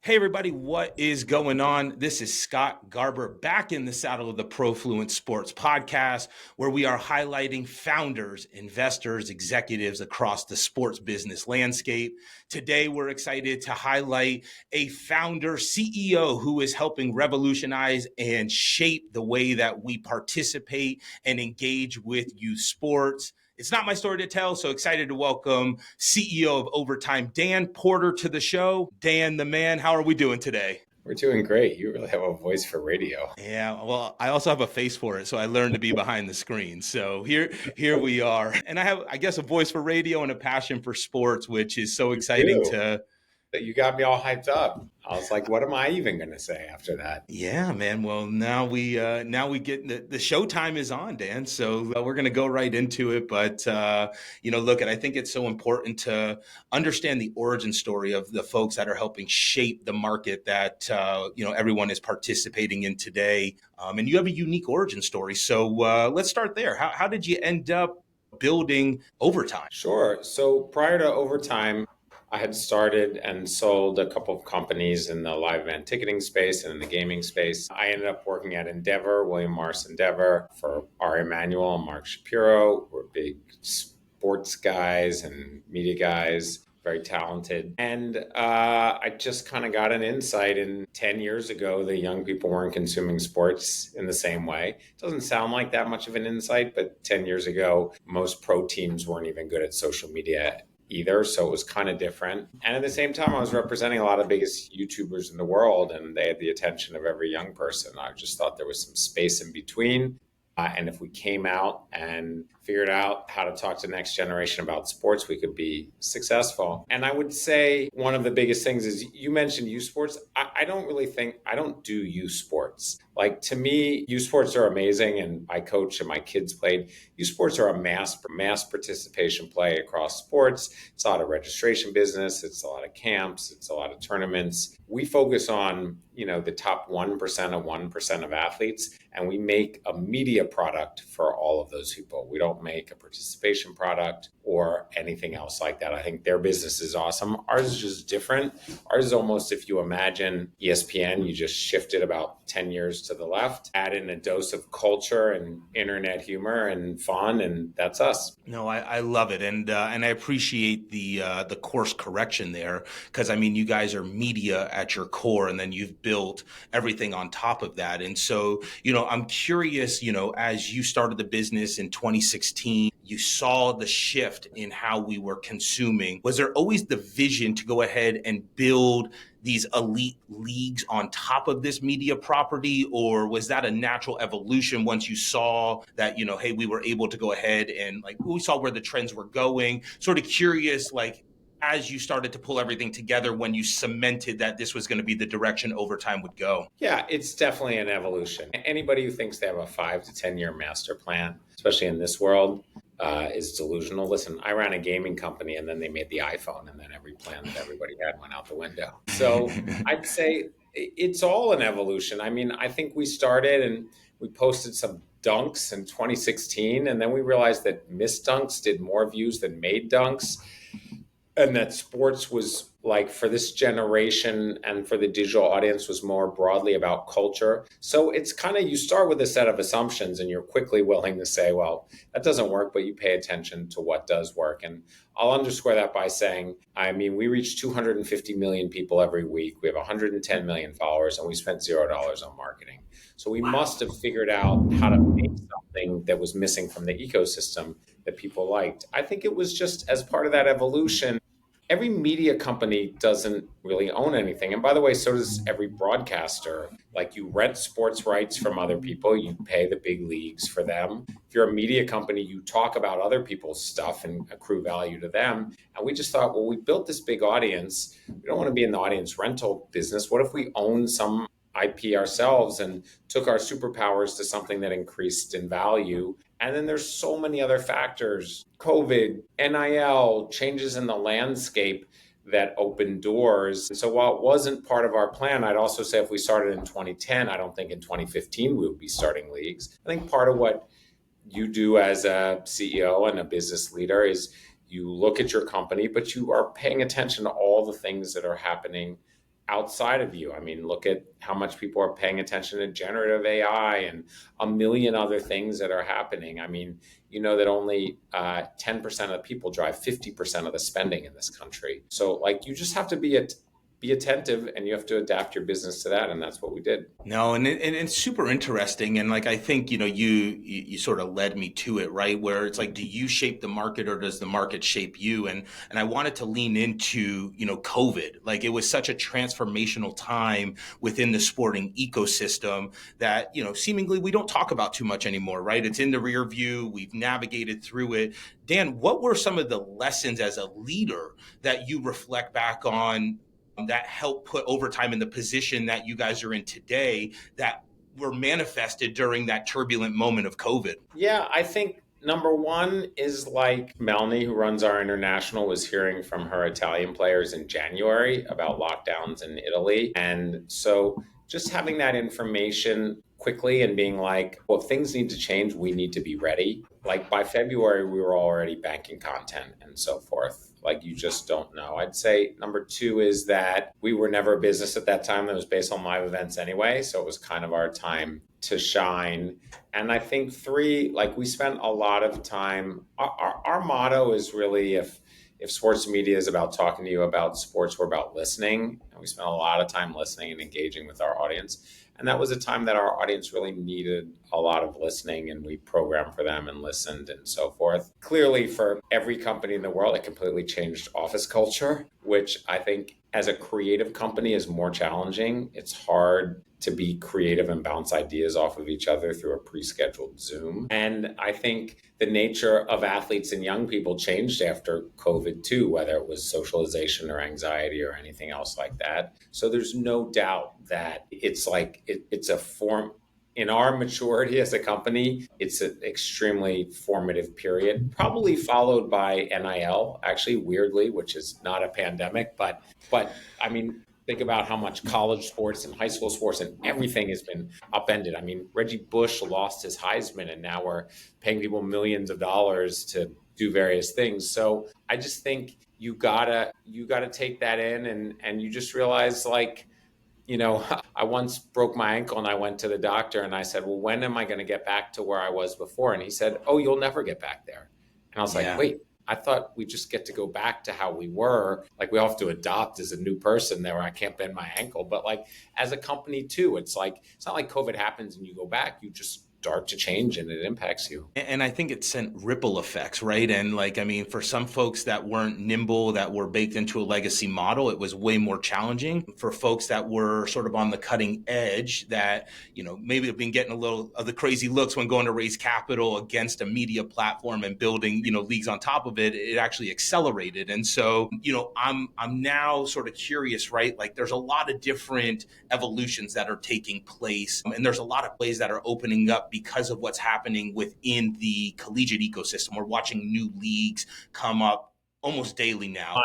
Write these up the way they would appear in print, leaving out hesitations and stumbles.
Hey everybody, what is going on? This is Scott Garber back in the saddle of the Profluent Sports Podcast, where we are highlighting founders, investors, executives across the sports business landscape. Today, we're excited to highlight a founder, CEO who is helping revolutionize and shape the way that we participate and engage with youth sports. It's not my story to tell, so excited to welcome CEO of Overtime, Dan Porter, to the show. Dan, the man, how are we doing today? We're doing great. You really have a voice for radio. Yeah, well, I also have a face for it, so I learned to be behind the screen. So here we are. And I have, I guess, a voice for radio and a passion for sports, which is so exciting to... You got me all hyped up. I was like, what am I even going to say after that? Yeah, man. Well, now we get the showtime is on, Dan. So we're going to go right into it. But look, I think it's so important to understand the origin story of the folks that are helping shape the market that everyone is participating in today. And you have a unique origin story. So let's start there. How did you end up building Overtime? Sure. So prior to Overtime, I had started and sold a couple of companies in the live event ticketing space and in the gaming space. I ended up working at Endeavor, William Morris Endeavor, for Ari Emanuel and Mark Shapiro. We're big sports guys and media guys, very talented. And I just kind of got an insight in 10 years ago that young people weren't consuming sports in the same way. It doesn't sound like that much of an insight, but 10 years ago, most pro teams weren't even good at social media either. So it was kind of different. And at the same time, I was representing a lot of the biggest YouTubers in the world, and they had the attention of every young person. I just thought there was some space in between. And if we came out and figured out how to talk to the next generation about sports, we could be successful. And I would say one of the biggest things is, you mentioned youth sports. I don't do youth sports. Like, to me, youth sports are amazing, and I coach and my kids played. Youth sports are a mass participation play across sports. It's a lot of registration business. It's a lot of camps. It's a lot of tournaments. We focus on, the top 1% of 1% of athletes, and we make a media product for all of those people. We don't make a participation product or anything else like that. I think their business is awesome. Ours is just different. Ours is almost, if you imagine ESPN, you just shifted about 10 years to the left, add in a dose of culture and internet humor and fun, and that's us. No, I love it. And I appreciate the course correction there, because you guys are media at your core, and then you've built everything on top of that. And so, I'm curious, as you started the business in 2016, you saw the shift in how we were consuming. Was there always the vision to go ahead and build these elite leagues on top of this media property, or was that a natural evolution once you saw that, hey, we were able to go ahead and we saw where the trends were going? Sort of curious, as you started to pull everything together, when you cemented that this was going to be the direction Overtime would go? Yeah, it's definitely an evolution. Anybody who thinks they have a 5 to 10 year master plan, especially in this world, is delusional. Listen, I ran a gaming company, and then they made the iPhone, and then every plan that everybody had went out the window. So I'd say it's all an evolution. I think we started and we posted some dunks in 2016, and then we realized that missed dunks did more views than made dunks, and that sports was, for this generation and for the digital audience, was more broadly about culture. So it's kind of, you start with a set of assumptions, and you're quickly willing to say, well, that doesn't work, but you pay attention to what does work. And I'll underscore that by saying, we reach 250 million people every week. We have 110 million followers, and we spent $0 on marketing. So we must have figured out how to make something that was missing from the ecosystem that people liked. I think it was just as part of that evolution. Every media company doesn't really own anything. And by the way, so does every broadcaster. You rent sports rights from other people, you pay the big leagues for them. If you're a media company, you talk about other people's stuff and accrue value to them. And we just thought, well, we built this big audience. We don't want to be in the audience rental business. What if we own some IP ourselves and took our superpowers to something that increased in value? And then there's so many other factors, COVID, NIL, changes in the landscape that opened doors. So while it wasn't part of our plan, I'd also say if we started in 2010, I don't think in 2015 we would be starting leagues. I think part of what you do as a CEO and a business leader is you look at your company, but you are paying attention to all the things that are happening outside of you. I mean, look at how much people are paying attention to generative AI and a million other things that are happening. I mean, you know that only 10% of the people drive 50% of the spending in this country. So like, you just have to be attentive, and you have to adapt your business to that. And that's what we did. No, and it's super interesting, and like I think you sort of led me to it, right? Where it's like, do you shape the market or does the market shape you? And I wanted to lean into COVID. Like, it was such a transformational time within the sporting ecosystem that seemingly we don't talk about too much anymore, right? It's in the rear view. We've navigated through it. Dan, what were some of the lessons as a leader that you reflect back on that helped put Overtime in the position that you guys are in today, that were manifested during that turbulent moment of COVID? Yeah, I think number one is like Melanie, who runs our international, was hearing from her Italian players in January about lockdowns in Italy. And so just having that information quickly and being like, well, if things need to change, we need to be ready. Like by February, we were already banking content and so forth. Like, you just don't know. I'd say number two is that we were never a business at that time that was based on live events anyway. So it was kind of our time to shine. And I think three, like, we spent a lot of time, our motto is really, if sports media is about talking to you about sports, we're about listening. And we spent a lot of time listening and engaging with our audience. And that was a time that our audience really needed a lot of listening, and we programmed for them and listened and so forth. Clearly, for every company in the world, it completely changed office culture, which I think as a creative company is more challenging. It's hard to be creative and bounce ideas off of each other through a pre-scheduled Zoom. And I think the nature of athletes and young people changed after COVID too, whether it was socialization or anxiety or anything else like that. So there's no doubt that it's like, it's a form. In our maturity as a company, it's an extremely formative period, probably followed by NIL, actually, weirdly, which is not a pandemic, but I mean, think about how much college sports and high school sports and everything has been upended. I mean, Reggie Bush lost his Heisman, and now we're paying people millions of dollars to do various things. So I just think you gotta take that in, and you just realize, like, I once broke my ankle and I went to the doctor and I said, well, when am I going to get back to where I was before? And he said, oh, you'll never get back there. And I was like, wait, I thought we just get to go back to how we were. Like, we all have to adopt as a new person there. I can't bend my ankle. But like, as a company too, it's like, it's not like COVID happens and you go back. You just start to change and it impacts you. And I think it sent ripple effects, right? And like, I mean, for some folks that weren't nimble, that were baked into a legacy model, it was way more challenging. For folks that were sort of on the cutting edge, that, maybe have been getting a little of the crazy looks when going to raise capital against a media platform and building, leagues on top of it, it actually accelerated. And so, I'm now sort of curious, right? Like, there's a lot of different evolutions that are taking place, and there's a lot of plays that are opening up because of what's happening within the collegiate ecosystem. We're watching new leagues come up almost daily now.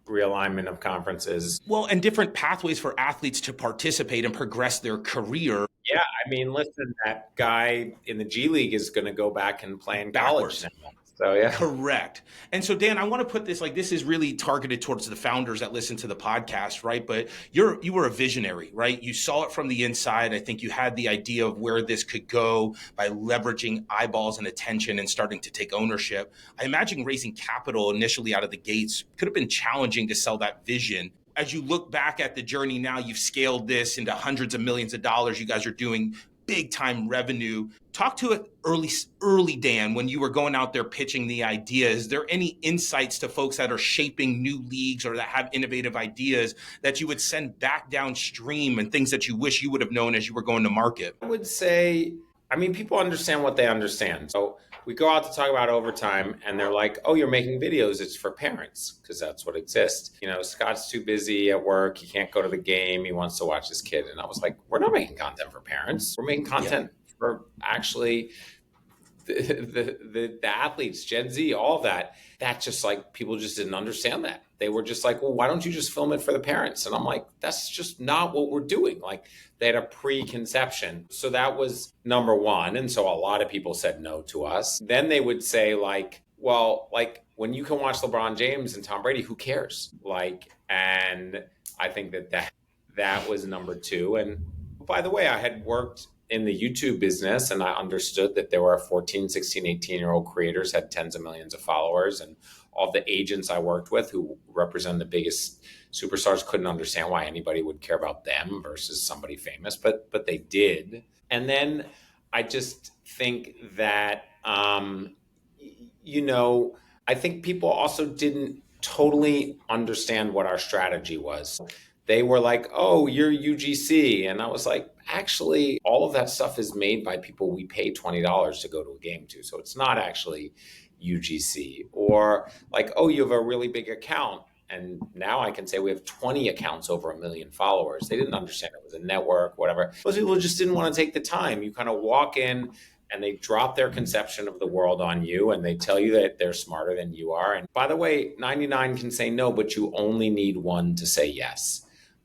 Realignment of conferences. Well, and different pathways for athletes to participate and progress their career. Yeah, I mean, listen, that guy in the G League is going to go back and play in college now. So, yeah. Correct. And so, Dan, I want to put this, like, this is really targeted towards the founders that listen to the podcast, right? But you were a visionary, right? You saw it from the inside. I think you had the idea of where this could go by leveraging eyeballs and attention and starting to take ownership. I imagine raising capital initially out of the gates could have been challenging to sell that vision. As you look back at the journey now, you've scaled this into hundreds of millions of dollars. You guys are doing big time revenue. Talk to it early, Dan, when you were going out there pitching the idea. Is there any insights to folks that are shaping new leagues or that have innovative ideas that you would send back downstream, and things that you wish you would have known as you were going to market? I would say, I mean, people understand what they understand. So we go out to talk about Overtime and they're like, oh, you're making videos. It's for parents, because that's what exists. Scott's too busy at work. He can't go to the game. He wants to watch his kid. And I was like, we're not making content for parents. We're making content for actually the athletes, Gen Z, all that. That just, like, people just didn't understand that. They were just like, well, why don't you just film it for the parents? And I'm like, that's just not what we're doing. Like, they had a preconception. So that was number one. And so a lot of people said no to us. Then they would say, like, well, like, when you can watch LeBron James and Tom Brady, who cares? Like, and I think that was number two. And by the way, I had worked in the YouTube business and I understood that there were 14, 16, 18-year-old creators had tens of millions of followers. And all the agents I worked with who represent the biggest superstars couldn't understand why anybody would care about them versus somebody famous, but they did. And then I just think that, I think people also didn't totally understand what our strategy was. They were like, oh, you're UGC. And I was like, actually, all of that stuff is made by people we pay $20 to go to a game to. So it's not actually UGC. Or like, oh, you have a really big account. And now I can say we have 20 accounts over 1 million followers. They didn't understand it was a network, whatever. Most people just didn't want to take the time. You kind of walk in and they drop their conception of the world on you and they tell you that they're smarter than you are. And by the way, 99 can say no, but you only need one to say yes.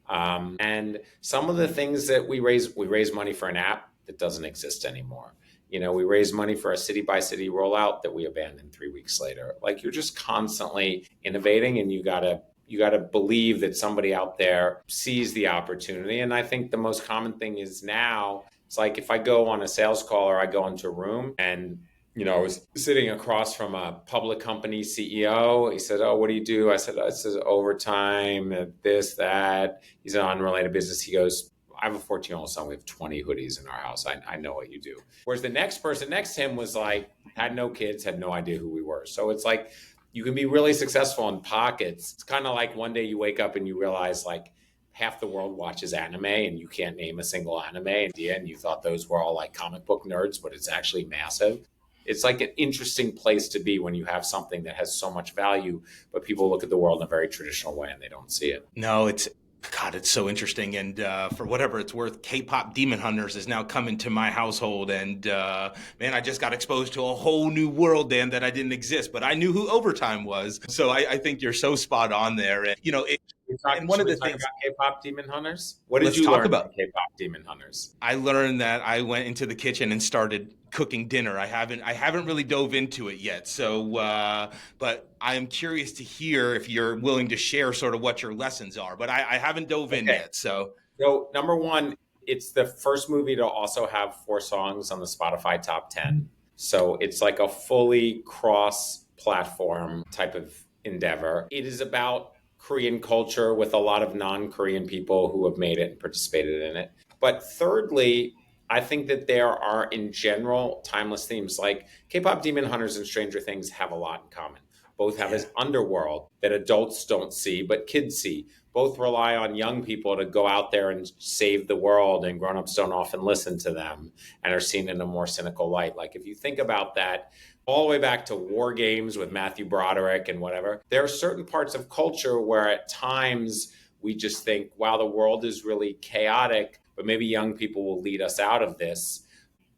And some of the things that we raise money for an app that doesn't exist anymore. We raise money for a city by city rollout that we abandoned 3 weeks later. Like, you're just constantly innovating, and you gotta believe that somebody out there sees the opportunity. And I think the most common thing is now, it's like if I go on a sales call or I go into a room and I was sitting across from a public company CEO. He said, oh, what do you do? I said, oh, it says overtime, this, that. He's an unrelated business. He goes, I have a 14-year-old son. We have 20 hoodies in our house. I know what you do. Whereas the next person next to him was like, had no kids, had no idea who we were. So it's like, you can be really successful in pockets. It's kind of like one day you wake up and you realize like half the world watches anime and you can't name a single anime idea. And you thought those were all like comic book nerds, but it's actually massive. It's like an interesting place to be when you have something that has so much value, but people look at the world in a very traditional way and they don't see it. No, it's so interesting. And for whatever it's worth, K-pop Demon Hunters is now coming to my household. And man, I just got exposed to a whole new world, Dan, that I didn't exist, but I knew who Overtime was. So I think you're so spot on there. And, and one of the things about K-pop Demon Hunters. What did let's you talk learn about about K-pop Demon Hunters? I learned that I went into the kitchen and started cooking dinner. I haven't really dove into it yet. So, but I am curious to hear if you're willing to share sort of what your lessons are. But I haven't dove in yet. So number one, it's the first movie to also have 4 songs on the Spotify top 10. So it's like a fully cross-platform type of endeavor. It is about Korean culture with a lot of non-Korean people who have made it and participated in it. But thirdly, I think that there are, in general, timeless themes. Like K-pop Demon Hunters and Stranger Things have a lot in common. Both have this underworld that adults don't see, but kids see. Both rely on young people to go out there and save the world, and grown-ups don't often listen to them and are seen in a more cynical light. Like, if you think about that, all the way back to War Games with Matthew Broderick and whatever, there are certain parts of culture where at times we just think, wow, the world is really chaotic, but maybe young people will lead us out of this.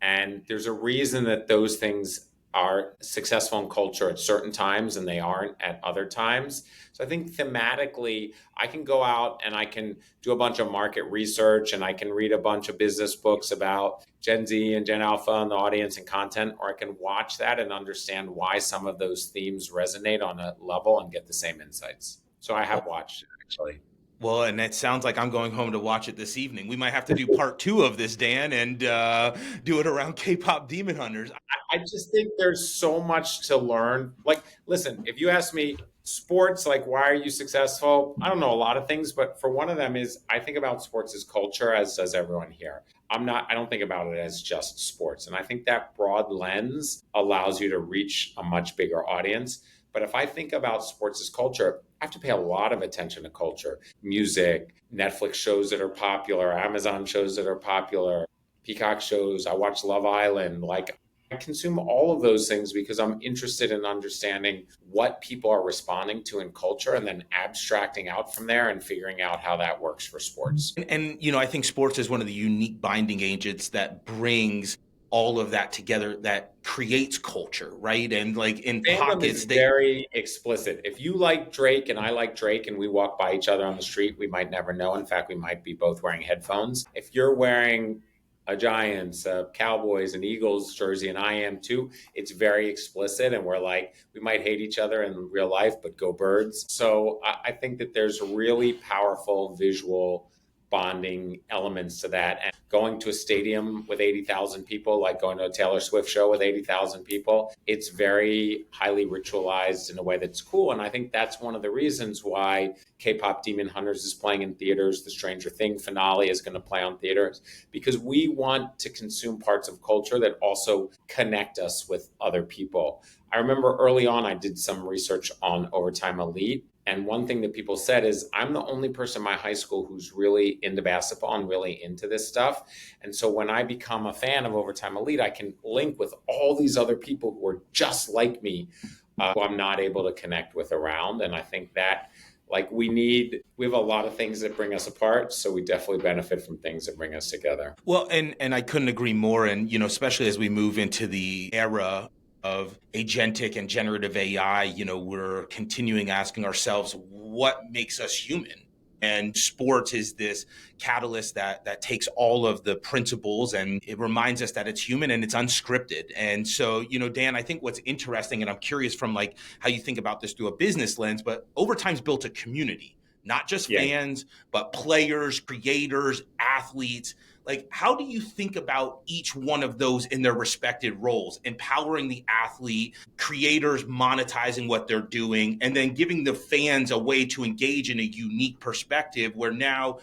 And there's a reason that those things are successful in culture at certain times and they aren't at other times. So I think thematically, I can go out and I can do a bunch of market research and I can read a bunch of business books about Gen Z and Gen Alpha and the audience and content, or I can watch that and understand why some of those themes resonate on a level and get the same insights. So I have watched it, actually. Well, and it sounds like I'm going home to watch it this evening. We might have to do part 2 of this, Dan, and do it around K-pop Demon Hunters. I just think there's so much to learn. Like, listen, if you ask me sports, like, why are you successful? I don't know a lot of things, but for one of them is I think about sports as culture, as does everyone here. I don't think about it as just sports. And I think that broad lens allows you to reach a much bigger audience. But if I think about sports as culture, I have to pay a lot of attention to culture, music, Netflix shows that are popular, Amazon shows that are popular, Peacock shows. I watch Love Island. Like, I consume all of those things because I'm interested in understanding what people are responding to in culture and then abstracting out from there and figuring out how that works for sports. And I think sports is one of the unique binding agents that brings all of that together, that creates culture, right? And like in Fandom pockets, is very explicit. If you like Drake and I like Drake and we walk by each other on the street, we might never know. In fact, we might be both wearing headphones. If you're wearing a Giants, a Cowboys, and Eagles jersey, and I am too. It's very explicit, and we're like, we might hate each other in real life, but go Birds. So I think that there's really powerful visual bonding elements to that. And going to a stadium with 80,000 people, like going to a Taylor Swift show with 80,000 people, it's very highly ritualized in a way that's cool. And I think that's one of the reasons why K-pop Demon Hunters is playing in theaters. The Stranger Thing finale is going to play on theaters, because we want to consume parts of culture that also connect us with other people. I remember early on, I did some research on Overtime Elite. And one thing that people said is, I'm the only person in my high school who's really into basketball and really into this stuff. And so when I become a fan of Overtime Elite, I can link with all these other people who are just like me, who I'm not able to connect with around. And I think that like we have a lot of things that bring us apart. So we definitely benefit from things that bring us together. Well, and I couldn't agree more. And, especially as we move into the era of agentic and generative AI, we're continuing asking ourselves, what makes us human? And sports is this catalyst that takes all of the principles and it reminds us that it's human and it's unscripted. And so, Dan, I think what's interesting, and I'm curious from like how you think about this through a business lens, but Overtime's built a community, not just fans, but players, creators, athletes. Like, how do you think about each one of those in their respective roles, empowering the athlete, creators monetizing what they're doing, and then giving the fans a way to engage in a unique perspective where now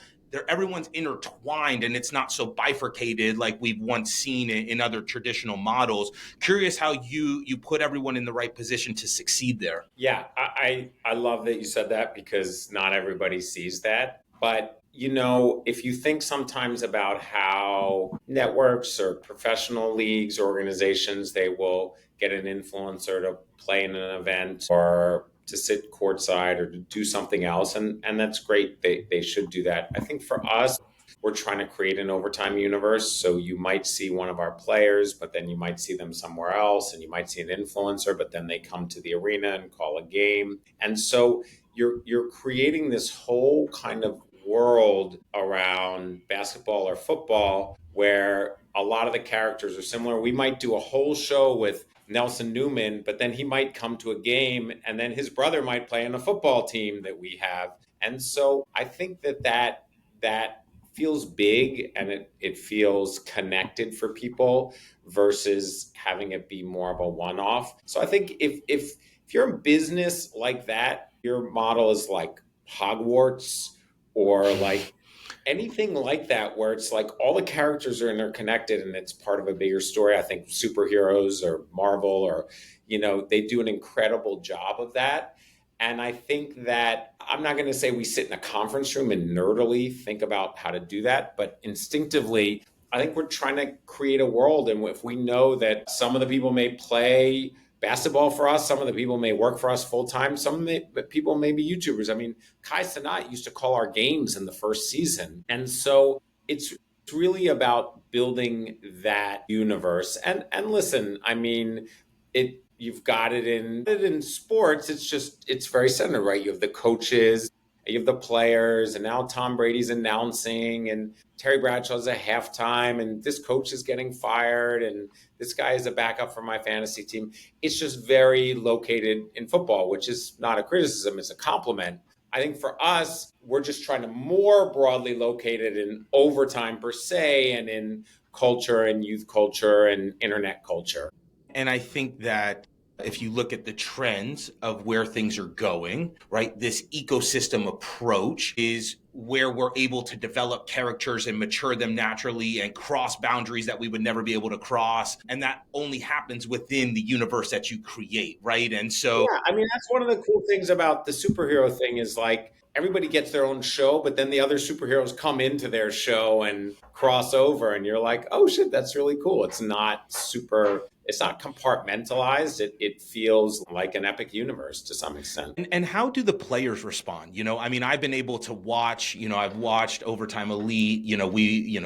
everyone's intertwined and it's not so bifurcated like we've once seen in other traditional models. Curious how you put everyone in the right position to succeed there. Yeah, I love that you said that, because not everybody sees that. But if you think sometimes about how networks or professional leagues, organizations, they will get an influencer to play in an event or to sit courtside or to do something else. And that's great. They should do that. I think for us, we're trying to create an overtime universe. So you might see one of our players, but then you might see them somewhere else, and you might see an influencer, but then they come to the arena and call a game. And so you're creating this whole kind of world around basketball or football where a lot of the characters are similar. We might do a whole show with Nelson Newman, but then he might come to a game and then his brother might play on a football team that we have. And so I think that feels big and it feels connected for people versus having it be more of a one-off. So I think if you're in business like that, your model is like Hogwarts or like anything like that, where it's like all the characters are interconnected and it's part of a bigger story. I think superheroes or Marvel or, they do an incredible job of that. And I think that I'm not going to say we sit in a conference room and nerdily think about how to do that, but instinctively, I think we're trying to create a world. And if we know that some of the people may play basketball for us, some of the people may work for us full time, people may be YouTubers. I mean, Kai Cenat used to call our games in the first season. And so it's really about building that universe. And listen, I mean, you've got it in sports. It's very centered, right? You have the coaches, you have the players, and now Tom Brady's announcing, and Terry Bradshaw's at halftime, and this coach is getting fired, and this guy is a backup for my fantasy team. It's just very located in football, which is not a criticism, it's a compliment. I think for us, we're just trying to more broadly locate it in overtime per se, and in culture and youth culture and internet culture. And I think that if you look at the trends of where things are going, right, this ecosystem approach is where we're able to develop characters and mature them naturally and cross boundaries that we would never be able to cross. And that only happens within the universe that you create, right? And so, yeah, I mean, that's one of the cool things about the superhero thing is like everybody gets their own show, but then the other superheroes come into their show and cross over, and you're like, oh shit, that's really cool. It's not compartmentalized. It feels like an epic universe to some extent. And how do the players respond? I mean, I've been able to watch, I've watched Overtime Elite, we,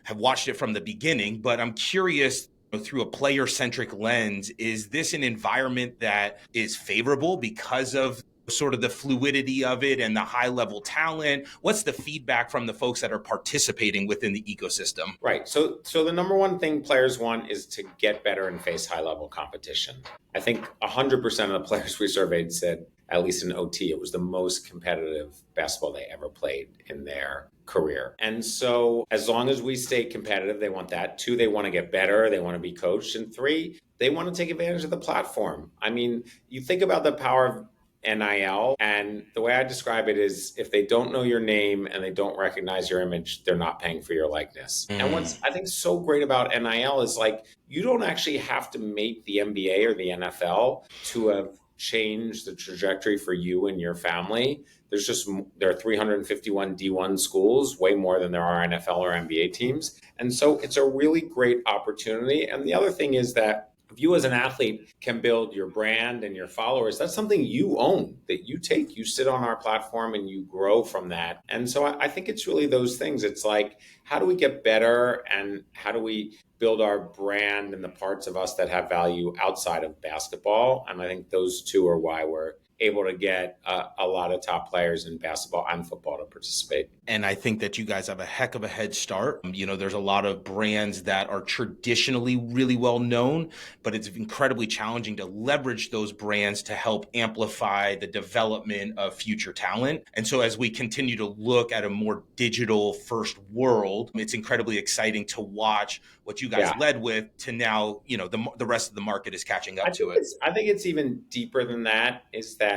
have watched it from the beginning, but I'm curious through a player-centric lens, is this an environment that is favorable because of sort of the fluidity of it and the high level talent? What's the feedback from the folks that are participating within the ecosystem? Right. So the number one thing players want is to get better and face high level competition. I think 100% of the players we surveyed said, at least in OT, it was the most competitive basketball they ever played in their career. And so as long as we stay competitive, they want that. 2, they want to get better. They want to be coached. And 3, they want to take advantage of the platform. I mean, you think about the power of NIL, and the way I describe it is if they don't know your name and they don't recognize your image, they're not paying for your likeness. And what's I think so great about NIL is like you don't actually have to make the NBA or the NFL to have changed the trajectory for you and your family. There are 351 D1 schools, way more than there are NFL or NBA teams. And so it's a really great opportunity. And the other thing is that if you as an athlete can build your brand and your followers, that's something you own, that you take, you sit on our platform and you grow from that. And so I think it's really those things. It's like, how do we get better and how do we build our brand and the parts of us that have value outside of basketball? And I think those two are why we're able to get a lot of top players in basketball and football to participate. And I think that you guys have a heck of a head start. There's a lot of brands that are traditionally really well known, but it's incredibly challenging to leverage those brands to help amplify the development of future talent. And so as we continue to look at a more digital first world, it's incredibly exciting to watch what you guys led with to now, the rest of the market is catching up to it. I think it's even deeper than that, is that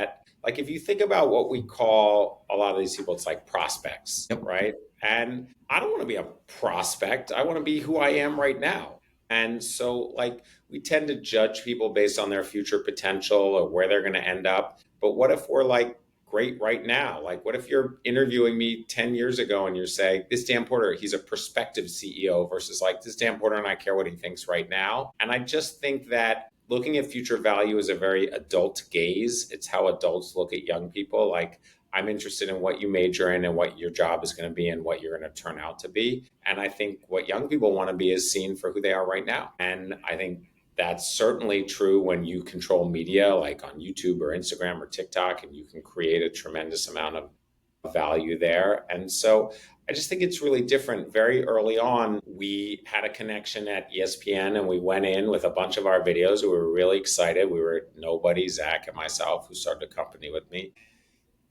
like if you think about what we call a lot of these people, it's like prospects, right? And I don't want to be a prospect. I want to be who I am right now. And so like we tend to judge people based on their future potential or where they're going to end up. But what if we're like great right now? Like what if you're interviewing me 10 years ago and you're saying, this Dan Porter, he's a prospective CEO versus like this Dan Porter and I care what he thinks right now. And I just think that looking at future value is a very adult gaze. It's how adults look at young people. Like I'm interested in what you major in and what your job is going to be and what you're going to turn out to be. And I think what young people want to be is seen for who they are right now. And I think that's certainly true when you control media like on YouTube or Instagram or TikTok, and you can create a tremendous amount of value there. And so I just think it's really different. Very early on, we had a connection at ESPN and we went in with a bunch of our videos. We were really excited. We were nobody, Zach and myself, who started a company with me.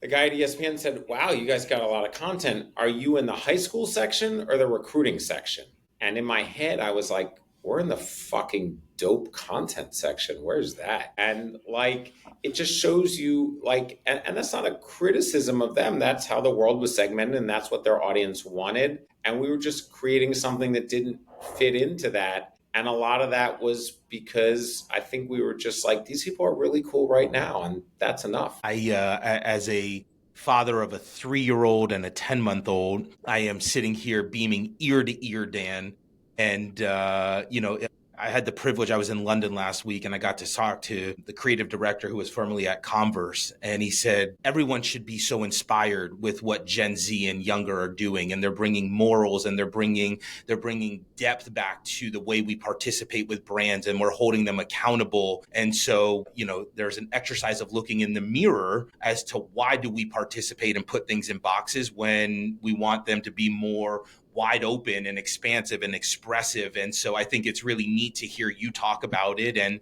The guy at ESPN said, wow, you guys got a lot of content. Are you in the high school section or the recruiting section? And in my head, I was like, we're in the fucking dope content section. Where's that? And like, it just shows you like, and that's not a criticism of them. That's how the world was segmented and that's what their audience wanted. And we were just creating something that didn't fit into that. And a lot of that was because I think we were just like, these people are really cool right now. And that's enough. As a father of a 3-year-old and a 10-month-old, I am sitting here beaming ear to ear, Dan. And, I had the privilege, I was in London last week and I got to talk to the creative director who was formerly at Converse. And he said, everyone should be so inspired with what Gen Z and younger are doing. And they're bringing morals and they're bringing depth back to the way we participate with brands and we're holding them accountable. And so, there's an exercise of looking in the mirror as to why do we participate and put things in boxes when we want them to be more wide open and expansive and expressive. And so I think it's really neat to hear you talk about it. And,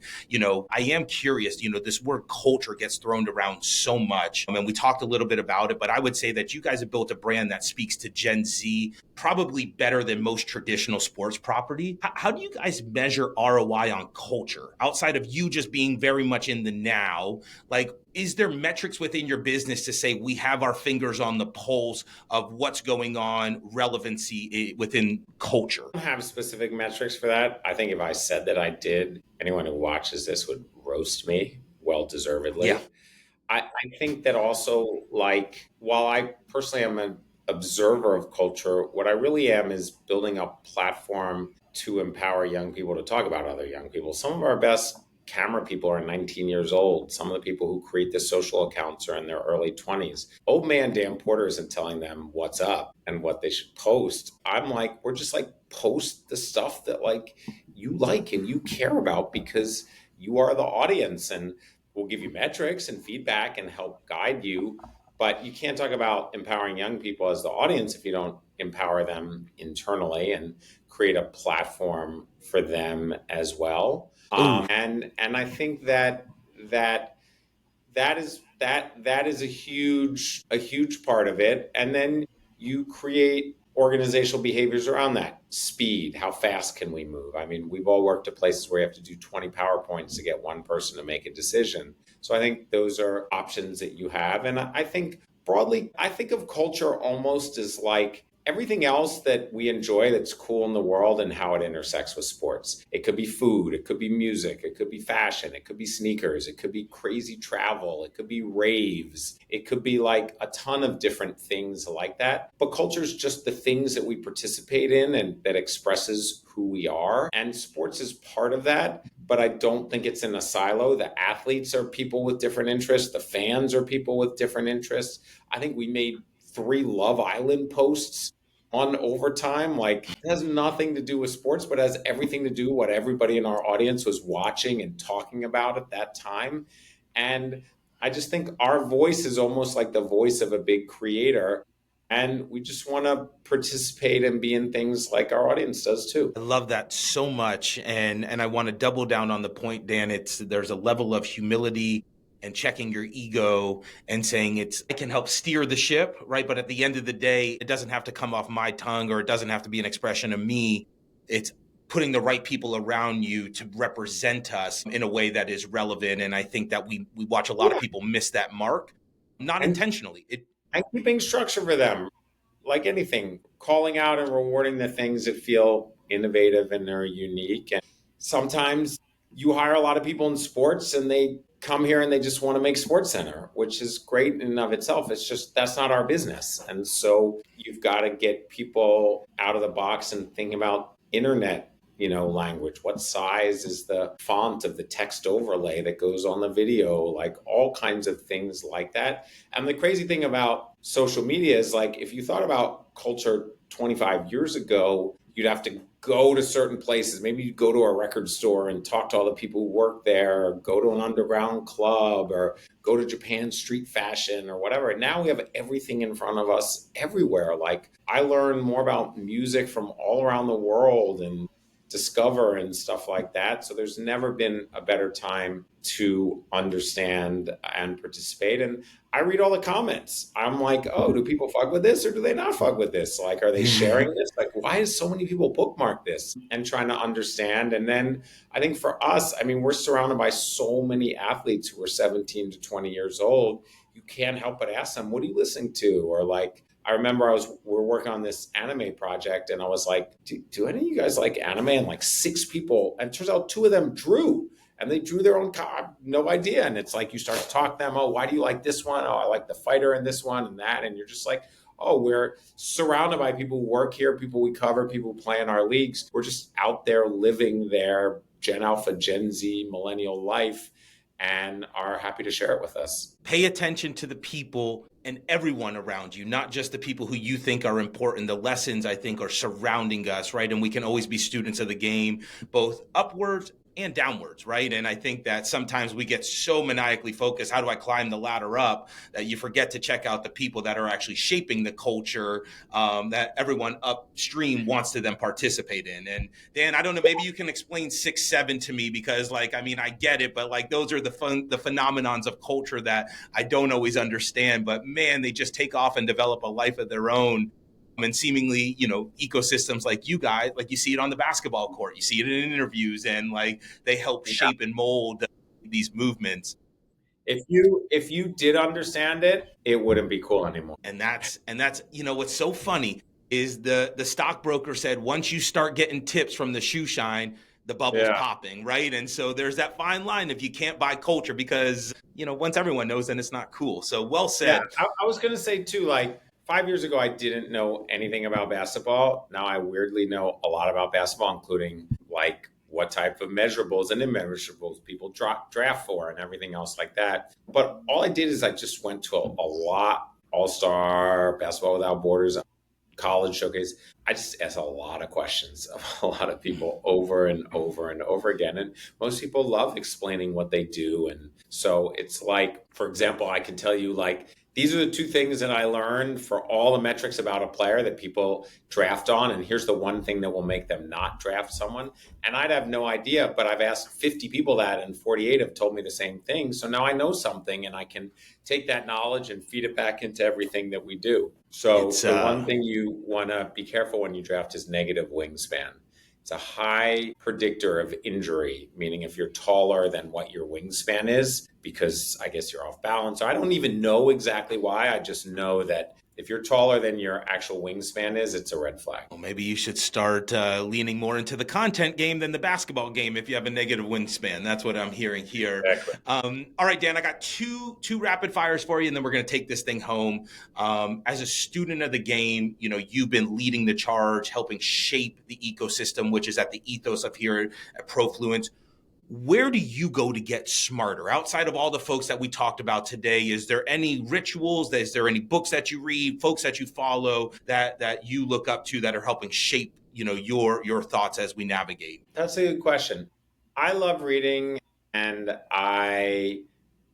I am curious, this word culture gets thrown around so much. And we talked a little bit about it, but I would say that you guys have built a brand that speaks to Gen Z probably better than most traditional sports property. How do you guys measure ROI on culture outside of you just being very much in the now? Like, is there metrics within your business to say we have our fingers on the pulse of what's going on, relevancy within culture? I don't have specific metrics for that. I think if I said that I did, anyone who watches this would roast me, well deservedly. Yeah. I think that also, like, while I personally am an observer of culture, what I really am is building a platform to empower young people to talk about other young people. Some of our best camera people are 19 years old. Some of the people who create the social accounts are in their early 20s. Old man Dan Porter isn't telling them what's up and what they should post. I'm like, we're just like, post the stuff that like you like and you care about because you are the audience. And we'll give you metrics and feedback and help guide you, but you can't talk about empowering young people as the audience if you don't empower them internally and create a platform for them as well. Ooh, And I think that is a huge part of it. And then you create organizational behaviors around that. Speed, how fast can we move? I mean, we've all worked at places where you have to do 20 PowerPoints to get one person to make a decision. So I think those are options that you have. And I think broadly, I think of culture almost as like everything else that we enjoy that's cool in the world and how it intersects with sports. It could be food, it could be music, it could be fashion, it could be sneakers, it could be crazy travel, it could be raves, it could be like a ton of different things like that. But culture is just the things that we participate in and that expresses who we are. And sports is part of that. But I don't think it's in a silo. The athletes are people with different interests. The fans are people with different interests. I think we made 3 Love Island posts on overtime. Like, it has nothing to do with sports, but has everything to do what everybody in our audience was watching and talking about at that time. And I just think our voice is almost like the voice of a big creator. And we just want to participate and be in things like our audience does too. I love that so much, and I want to double down on the point, Dan. There's a level of humility and checking your ego and saying it can help steer the ship, right? But at the end of the day, it doesn't have to come off my tongue, or it doesn't have to be an expression of me. It's putting the right people around you to represent us in a way that is relevant. And I think that we watch a lot of Yeah. people miss that mark, not And, intentionally. and keeping structure for them, like anything, calling out and rewarding the things that feel innovative and are unique. And sometimes you hire a lot of people in sports and they come here and they just want to make Sports Center, which is great in and of itself. It's just that's not our business. And so you've got to get people out of the box and thinking about internet, language. What size is the font of the text overlay that goes on the video? Like all kinds of things like that. And the crazy thing about social media is like if you thought about culture 25 years ago, you'd have to go to certain places. Maybe you go to a record store and talk to all the people who work there, or go to an underground club, or go to Japan street fashion or whatever. And now we have everything in front of us everywhere. Like I learn more about music from all around the world and discover and stuff like that. So there's never been a better time to understand and participate. And I read all the comments. I'm like, oh, do people fuck with this or do they not fuck with this? Like, are they sharing this? Like, why is so many people bookmark this? And trying to understand. And then I think for us, I mean, we're surrounded by so many athletes who are 17 to 20 years old. You can't help but ask them, what are you listening to? Or like, I remember we were working on this anime project and I was like, do any of you guys like anime? And like 6 people, and it turns out 2 of them drew. And they drew their own no idea. And it's like you start to talk to them. Oh, why do you like this one? Oh, I like the fighter in this one and that. And you're just like, oh, we're surrounded by people who work here, people we cover, people who play in our leagues. We're just out there living their Gen Alpha, Gen Z, millennial life and are happy to share it with us. Pay attention to the people and everyone around you, not just the people who you think are important. The lessons, I think, are surrounding us, right? And we can always be students of the game, both upwards and downwards, right? And I think that sometimes we get so maniacally focused, how do I climb the ladder up, that you forget to check out the people that are actually shaping the culture that everyone upstream wants to then participate in. And Dan, I don't know, maybe you can explain 6-7 to me, because like, I mean, I get it, but like those are the phenomenons of culture that I don't always understand, but man, they just take off and develop a life of their own. And seemingly, ecosystems like you guys, like you see it on the basketball court, you see it in interviews, and like they help shape and mold these movements. If you did understand it, it wouldn't be cool anymore. And that's what's so funny is the stockbroker said once you start getting tips from the shoe shine, the bubble's popping, right? And so there's that fine line if you can't buy culture, because once everyone knows, then it's not cool. So well said. Yeah, I was gonna say too, like 5 years ago, I didn't know anything about basketball. Now I weirdly know a lot about basketball, including like what type of measurables and immeasurables people draft for and everything else like that. But all I did is I just went to a lot, All-Star, Basketball Without Borders, college showcase. I just ask a lot of questions of a lot of people over and over and over again. And most people love explaining what they do. And so it's like, for example, I can tell you like, these are the two things that I learned for all the metrics about a player that people draft on. And here's the one thing that will make them not draft someone. And I'd have no idea, but I've asked 50 people that and 48 have told me the same thing. So now I know something and I can take that knowledge and feed it back into everything that we do. So the one thing you want to be careful when you draft is negative wingspan. It's a high predictor of injury, meaning if you're taller than what your wingspan is, because I guess you're off balance. I don't even know exactly why. I just know that if you're taller than your actual wingspan is, it's a red flag. Well, maybe you should start leaning more into the content game than the basketball game if you have a negative wingspan. That's what I'm hearing here. Exactly. All right, Dan, I got two rapid fires for you, and then we're going to take this thing home. As a student of the game, you've been leading the charge, helping shape the ecosystem, which is at the ethos of here at Profluence. Where do you go to get smarter? Outside of all the folks that we talked about today, is there any rituals? Is there any books that you read, folks that you follow that you look up to that are helping shape, your thoughts as we navigate? That's a good question. I love reading, and I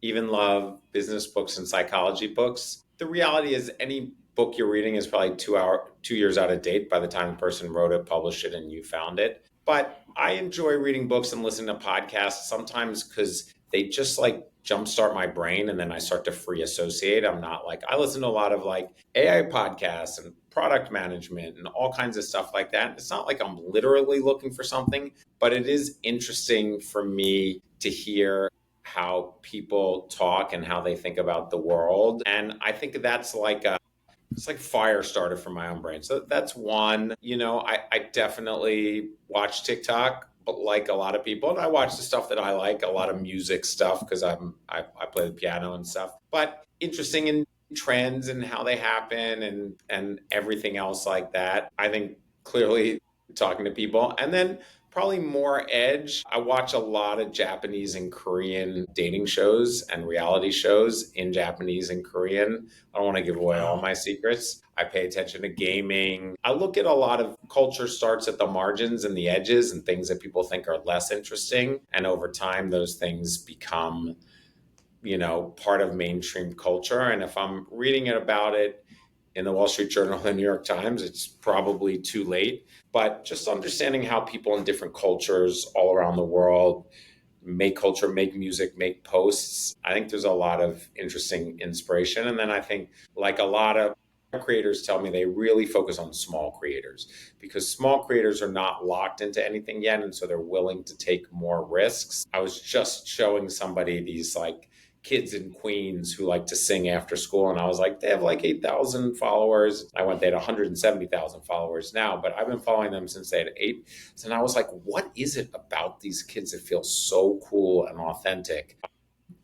even love business books and psychology books. The reality is any book you're reading is probably 2 years out of date by the time the person wrote it, published it, and you found it. But I enjoy reading books and listening to podcasts sometimes because they just like jumpstart my brain and then I start to free associate. I listen to a lot of like AI podcasts and product management and all kinds of stuff like that. It's not like I'm literally looking for something, but it is interesting for me to hear how people talk and how they think about the world. And I think that's it's like fire starter for my own brain. So that's one. I definitely watch TikTok, but like a lot of people, and I watch the stuff that I like, a lot of music stuff because I play the piano and stuff. But interesting in trends and how they happen and everything else like that. I think clearly talking to people, and then probably more edge. I watch a lot of Japanese and Korean dating shows and reality shows in Japanese and Korean. I don't want to give away all my secrets. I pay attention to gaming. I look at a lot of culture starts at the margins and the edges and things that people think are less interesting. And over time, those things become, part of mainstream culture. And if I'm reading about it in the Wall Street Journal, the New York Times, it's probably too late. But just understanding how people in different cultures all around the world make culture, make music, make posts, I think there's a lot of interesting inspiration. And then I think, like a lot of creators tell me, they really focus on small creators because small creators are not locked into anything yet. And so they're willing to take more risks. I was just showing somebody these like kids in Queens who like to sing after school. And I was like, they have like 8,000 followers. They had 170,000 followers now, but I've been following them since they had 8. And I was like, what is it about these kids that feels so cool and authentic?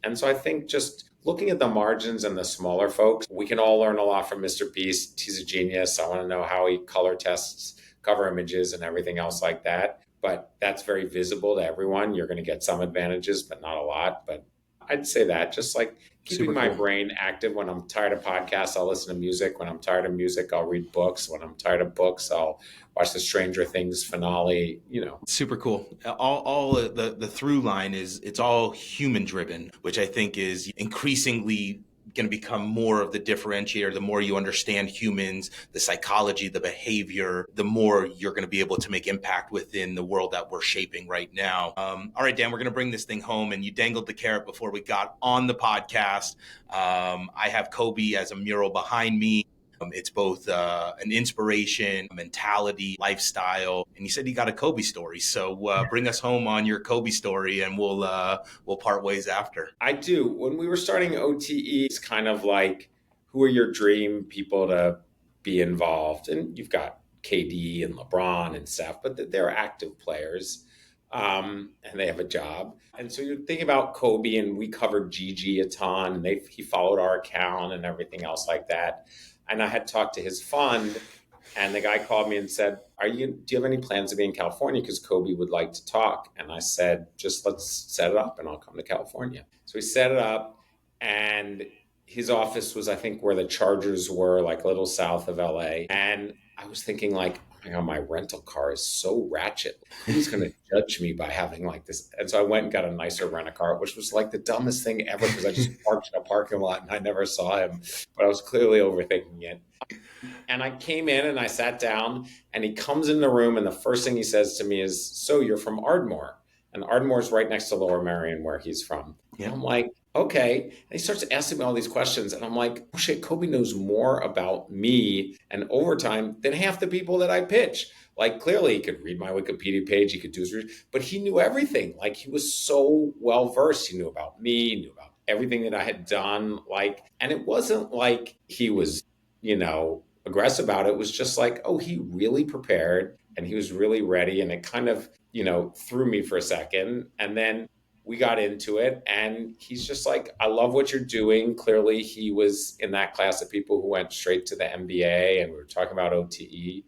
And so I think just looking at the margins and the smaller folks, we can all learn a lot from Mr. Beast. He's a genius. I want to know how he color tests cover images and everything else like that. But that's very visible to everyone. You're going to get some advantages, but not a lot. But I'd say that just like keeping my brain active. When I'm tired of podcasts, I'll listen to music. When I'm tired of music, I'll read books. When I'm tired of books, I'll watch the Stranger Things finale, Super cool. All the through line is it's all human driven, which I think is increasingly going to become more of the differentiator. The more you understand humans, the psychology, the behavior, the more you're going to be able to make impact within the world that we're shaping right now. All right, Dan, we're going to bring this thing home, and you dangled the carrot before we got on the podcast. I have Kobe as a mural behind me. It's both an inspiration, mentality, lifestyle, and you said you got a Kobe story. So bring us home on your Kobe story, and we'll part ways after. I do. When we were starting OTE, it's kind of like, who are your dream people to be involved? And you've got KD and LeBron and stuff, but they're active players. And they have a job. And so you're thinking about Kobe, and we covered Gigi a ton, and he followed our account and everything else like that. And I had talked to his fund, and the guy called me and said, do you have any plans to be in California? Because Kobe would like to talk. And I said, just let's set it up and I'll come to California. So we set it up, and his office was, I think, where the Chargers were, like a little south of LA. And I was thinking like, oh my God, my rental car is so ratchet. Who's going to judge me by having like this? And so I went and got a nicer rent a car, which was like the dumbest thing ever because I just parked in a parking lot and I never saw him, but I was clearly overthinking it. And I came in and I sat down and he comes in the room and the first thing he says to me is, so you're from Ardmore. And Ardmore's right next to Lower Merion where he's from. And Yep. I'm like, okay. And he starts asking me all these questions. And I'm like, oh shit, Kobe knows more about me and overtime than half the people that I pitch. Like clearly he could read my Wikipedia page, he could do his research, but he knew everything. Like he was so well versed. He knew about me, he knew about everything that I had done. Like, and it wasn't like he was, aggressive about it. It was just like, oh, he really prepared and he was really ready. And it kind of, threw me for a second. And then we got into it and he's just like, I love what you're doing. Clearly he was in that class of people who went straight to the MBA and we were talking about OTE.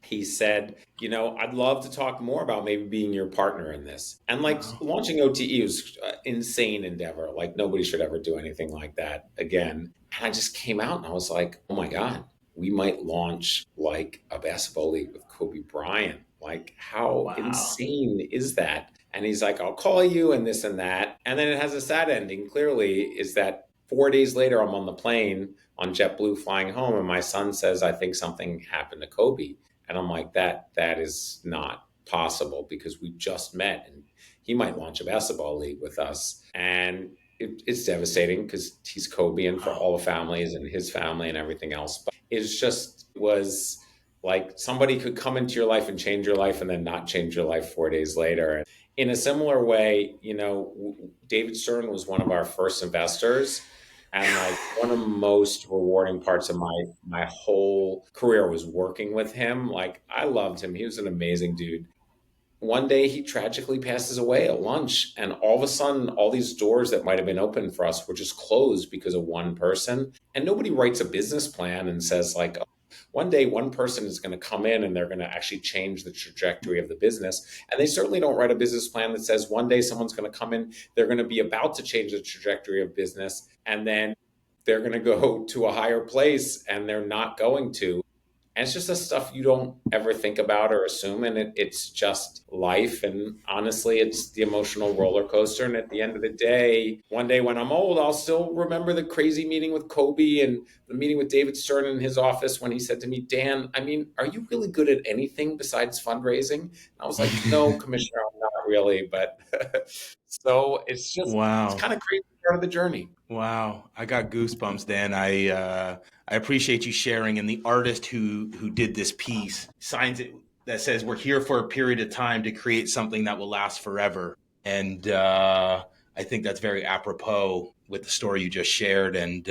He said, I'd love to talk more about maybe being your partner in this. And like Wow. launching OTE was an insane endeavor. Like nobody should ever do anything like that again. And I just came out and I was like, oh my God, we might launch like a basketball league with Kobe Bryant. Like how Wow. insane is that? And he's like, I'll call you and this and that. And then it has a sad ending, clearly, is that 4 days later, I'm on the plane on JetBlue flying home, and my son says, I think something happened to Kobe. And I'm like, that is not possible because we just met and he might launch a basketball league with us. And it's devastating because he's Kobe and for Wow. all the families and his family and everything else. But it just was like somebody could come into your life and change your life and then not change your life 4 days later. And in a similar way, David Stern was one of our first investors. And like one of the most rewarding parts of my whole career was working with him. Like I loved him. He was an amazing dude. One day he tragically passes away at lunch, and all of a sudden all these doors that might have been open for us were just closed because of one person. And nobody writes a business plan and says like, oh, one day one person is going to come in and they're going to actually change the trajectory of the business. And they certainly don't write a business plan that says one day someone's going to come in, they're going to be about to change the trajectory of business, and then they're going to go to a higher place and they're not going to. And it's just the stuff you don't ever think about or assume. And it's just life. And honestly, it's the emotional roller coaster. And at the end of the day, one day when I'm old, I'll still remember the crazy meeting with Kobe and the meeting with David Stern in his office when he said to me, Dan, I mean, are you really good at anything besides fundraising? And I was like, no, Commissioner, I'm not really. But so it's Wow. kind of crazy part of the journey. Wow. I got goosebumps, Dan. I appreciate you sharing. And the artist who did this piece signs it that says we're here for a period of time to create something that will last forever. And I think that's very apropos with the story you just shared. And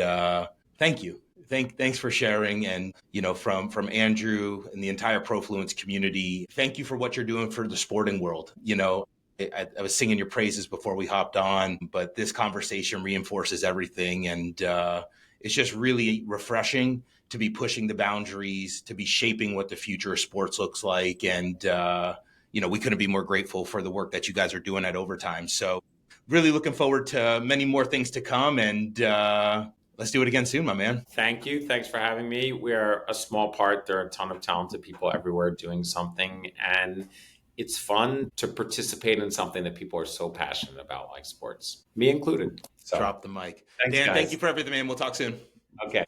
thank you. Thanks for sharing. And from Andrew and the entire Profluence community, thank you for what you're doing for the sporting world. I was singing your praises before we hopped on, but this conversation reinforces everything. And it's just really refreshing to be pushing the boundaries, to be shaping what the future of sports looks like. And, we couldn't be more grateful for the work that you guys are doing at Overtime. So really looking forward to many more things to come. And let's do it again soon, my man. Thank you. Thanks for having me. We're a small part. There are a ton of talented people everywhere doing something. And it's fun to participate in something that people are so passionate about, like sports, me included. So Drop the mic. thanks, Dan, thank guys. you for everything, man. We'll talk soon. Okay.